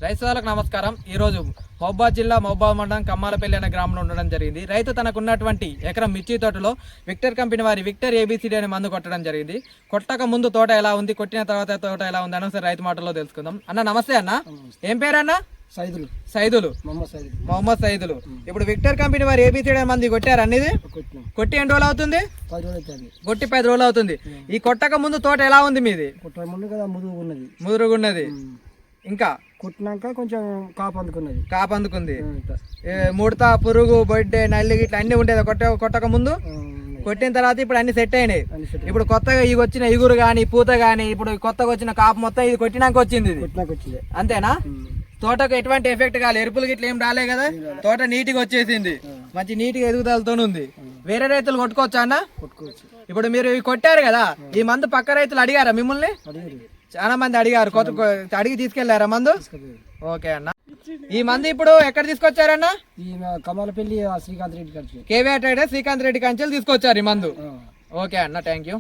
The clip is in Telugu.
రైతు సోదరులకు నమస్కారం. ఈరోజు మహబూబాబాద్ జిల్లా మహబూబాబాద్ మండలం కమ్మాలపల్లి అనే గ్రామంలో ఉండడం జరిగింది. రైతు తనకున్నటువంటి ఎకరం మిర్చి తోటలో విక్టర్ కంపెనీ వారి విక్టర్ ఏబిసిడి అనే మందు కొట్టడం జరిగింది. కొట్టక ముందు తోట ఎలా ఉంది, కొట్టిన తర్వాత తోట ఎలా ఉంది అని సరే రైతు మాటల్లో తెలుసుకుందాం. అన్న నమస్తే. అన్న ఏం పేరన్న? సైదులు మొహమ్మద్ సైదులు. ఇప్పుడు విక్టర్ కంపెనీ వారి ఏబిసిడి అనే మంది కొట్టారు అన్నది కొట్టి ఎన్ని రోజులు అవుతుంది? కొట్టి 10 రోజులు అవుతుంది. ఈ కొట్టక ముందు తోట ఎలా ఉంది మీది? ముదురుగున్నది. ఇంకా కొట్టినాక కొంచెం కాపు అందుకుంది. ముడత, పురుగు, బొడ్డే, నల్లి ఇట్లా అన్ని ఉండేది కొట్టక ముందు. కొట్టిన తర్వాత ఇప్పుడు అన్ని సెట్ అయినాయి. ఇప్పుడు కొత్తగా ఇవి వచ్చిన ఇగురు గాని, పూత గాని, ఇప్పుడు కొత్తగా వచ్చిన కాపు మొత్తం ఇది కొట్టినాక వచ్చింది. అంతేనా? తోటకు ఎటువంటి ఎఫెక్ట్ కాలేదు, ఎరుపులు గిట్ల ఏం రాలే కదా. తోట నీట్గా వచ్చేసింది, మంచి నీట్గా ఎదుగుదలతో ఉంది. వేరే రైతులు కొట్టుకోవచ్చా అన్న? ఇప్పుడు మీరు ఇవి కొట్టారు కదా, ఈ మందు పక్క రైతులు అడిగారా మిమ్మల్ని? చాలా మంది అడిగారు. అడిగి తీసుకెళ్లారా మందు? ఓకే అన్న. ఈ మందు ఇప్పుడు ఎక్కడ తీసుకొచ్చారన్న? కమలపల్లి శ్రీకాంత్ రెడ్డి కేవీఆర్ ట్రేడర్ శ్రీకాంత్ రెడ్డి కంచెలు తీసుకొచ్చారు ఈ మందు. ఓకే అన్న, థ్యాంక్ యూ.